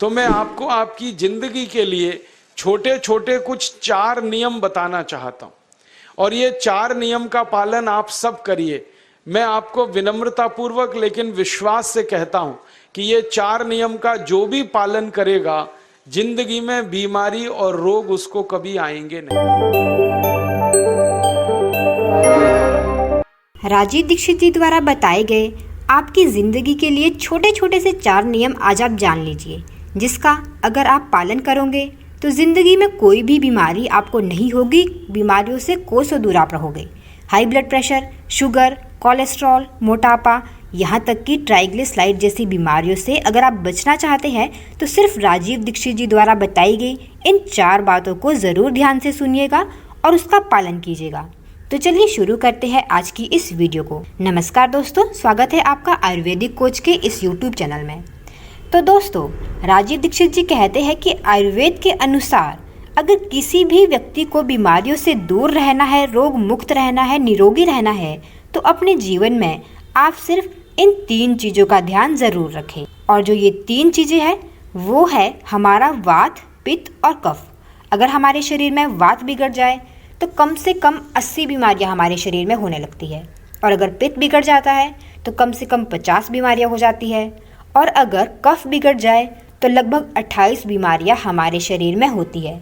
तो मैं आपको आपकी जिंदगी के लिए छोटे छोटे कुछ 4 नियम बताना चाहता हूं और ये 4 नियम का पालन आप सब करिए। मैं आपको विनम्रतापूर्वक लेकिन विश्वास से कहता हूं कि ये 4 नियम का जो भी पालन करेगा जिंदगी में बीमारी और रोग उसको कभी आएंगे नहीं। राजीव दीक्षित जी द्वारा बताए गए आपकी ज़िंदगी के लिए छोटे छोटे से 4 नियम आज आप जान लीजिए, जिसका अगर आप पालन करोगे तो ज़िंदगी में कोई भी बीमारी आपको नहीं होगी। बीमारियों से कोसों दूर आप रहोगे। High blood pressure, sugar, cholesterol, मोटापा, यहाँ तक कि ट्राइग्लिसराइड जैसी बीमारियों से अगर आप बचना चाहते हैं तो सिर्फ राजीव दीक्षित जी द्वारा बताई गई इन 4 बातों को ज़रूर ध्यान से सुनिएगा और उसका पालन कीजिएगा। तो चलिए शुरू करते हैं आज की इस वीडियो को। नमस्कार दोस्तों, स्वागत है आपका आयुर्वेदिक कोच के इस यूट्यूब चैनल में। तो दोस्तों, राजीव दीक्षित जी कहते हैं कि आयुर्वेद के अनुसार अगर किसी भी व्यक्ति को बीमारियों से दूर रहना है, रोग मुक्त रहना है, निरोगी रहना है, तो अपने जीवन में आप सिर्फ इन 3 चीज़ों का ध्यान ज़रूर रखें। और जो ये 3 चीज़ें हैं वो है हमारा वात, पित्त और कफ। अगर हमारे शरीर में वात बिगड़ जाए तो कम से कम 80 बीमारियां हमारे शरीर में होने लगती है, और अगर पित्त बिगड़ जाता है तो कम से कम 50 बीमारियां हो जाती है, और अगर कफ बिगड़ जाए तो लगभग 28 बीमारियां हमारे शरीर में होती है।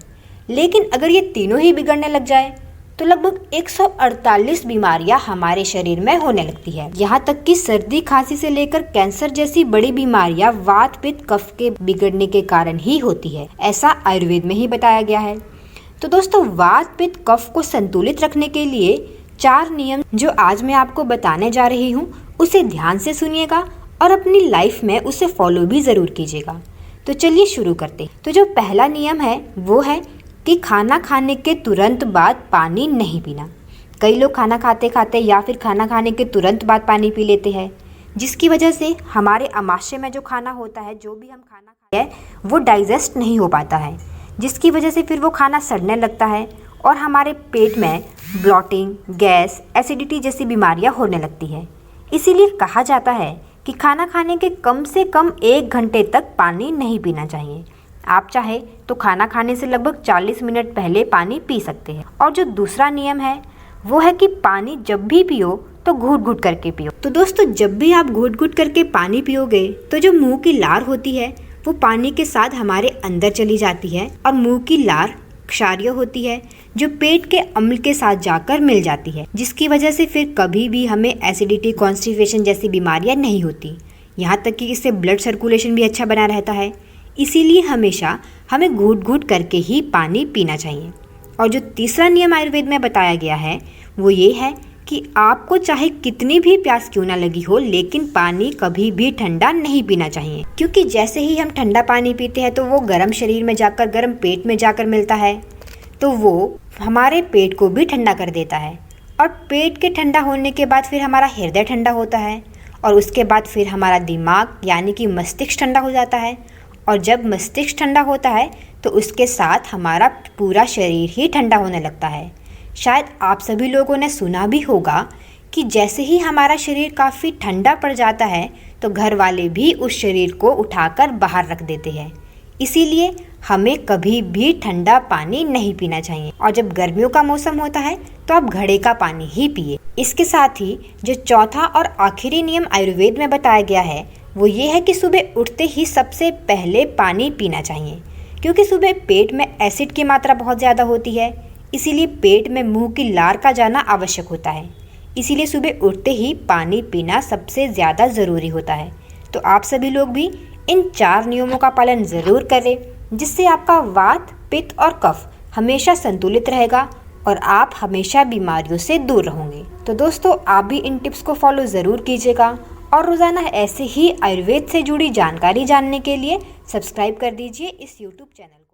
लेकिन अगर ये तीनों ही बिगड़ने लग जाए तो लगभग 148 बीमारियां हमारे शरीर में होने लगती है। यहाँ तक कि सर्दी खांसी से लेकर कैंसर जैसी बड़ी बीमारियां वात, पित्त, कफ के बिगड़ने के कारण ही होती है। ऐसा आयुर्वेद में ही बताया गया है। तो दोस्तों, वात, पित्त, कफ को संतुलित रखने के लिए 4 नियम जो आज मैं आपको बताने जा रही हूँ उसे ध्यान से सुनिएगा और अपनी लाइफ में उसे फॉलो भी ज़रूर कीजिएगा। तो चलिए शुरू करते हैं। तो जो पहला नियम है वो है कि खाना खाने के तुरंत बाद पानी नहीं पीना। कई लोग खाना खाते खाते या फिर खाना खाने के तुरंत बाद पानी पी लेते हैं, जिसकी वजह से हमारे आमाशय में जो खाना होता है, जो भी हम खाना खाते हैं वो डाइजेस्ट नहीं हो पाता है, जिसकी वजह से फिर वो खाना सड़ने लगता है और हमारे पेट में ब्लॉटिंग, गैस, एसिडिटी जैसी बीमारियां होने लगती है। इसीलिए कहा जाता है कि खाना खाने के कम से कम 1 घंटे तक पानी नहीं पीना चाहिए। आप चाहे तो खाना खाने से लगभग 40 मिनट पहले पानी पी सकते हैं। और जो दूसरा नियम है वो है कि पानी जब भी पियो तो घूट घूट करके पियो। तो दोस्तों, जब भी आप घूट घूट करके पानी पियोगे तो जो मुंह की लार होती है वो पानी के साथ हमारे अंदर चली जाती है, और मुंह की लार क्षारीय होती है जो पेट के अम्ल के साथ जाकर मिल जाती है, जिसकी वजह से फिर कभी भी हमें एसिडिटी, कॉन्स्टिपेशन जैसी बीमारियां नहीं होती। यहाँ तक कि इससे ब्लड सर्कुलेशन भी अच्छा बना रहता है। इसीलिए हमेशा हमें घूट घूट करके ही पानी पीना चाहिए। और जो तीसरा नियम आयुर्वेद में बताया गया है वो ये है कि आपको चाहे कितनी भी प्यास क्यों ना लगी हो, लेकिन पानी कभी भी ठंडा नहीं पीना चाहिए, क्योंकि जैसे ही हम ठंडा पानी पीते हैं तो वो गर्म शरीर में जाकर, गर्म पेट में जाकर मिलता है, तो वो हमारे पेट को भी ठंडा कर देता है। और पेट के ठंडा होने के बाद फिर हमारा हृदय ठंडा होता है, और उसके बाद फिर हमारा दिमाग यानी कि मस्तिष्क ठंडा हो जाता है। और जब मस्तिष्क ठंडा होता है तो उसके साथ हमारा पूरा शरीर ही ठंडा होने लगता है। शायद आप सभी लोगों ने सुना भी होगा कि जैसे ही हमारा शरीर काफ़ी ठंडा पड़ जाता है तो घर वाले भी उस शरीर को उठाकर बाहर रख देते हैं। इसीलिए हमें कभी भी ठंडा पानी नहीं पीना चाहिए। और जब गर्मियों का मौसम होता है तो आप घड़े का पानी ही पिए। इसके साथ ही जो चौथा और आखिरी नियम आयुर्वेद में बताया गया है वो ये है कि सुबह उठते ही सबसे पहले पानी पीना चाहिए, क्योंकि सुबह पेट में एसिड की मात्रा बहुत ज़्यादा होती है। इसीलिए पेट में मुंह की लार का जाना आवश्यक होता है। इसीलिए सुबह उठते ही पानी पीना सबसे ज़्यादा ज़रूरी होता है। तो आप सभी लोग भी इन 4 नियमों का पालन ज़रूर करें, जिससे आपका वात, पित्त और कफ हमेशा संतुलित रहेगा और आप हमेशा बीमारियों से दूर रहोगे। तो दोस्तों, आप भी इन टिप्स को फॉलो ज़रूर कीजिएगा और रोज़ाना ऐसे ही आयुर्वेद से जुड़ी जानकारी जानने के लिए सब्सक्राइब कर दीजिए इस यूट्यूब चैनल को।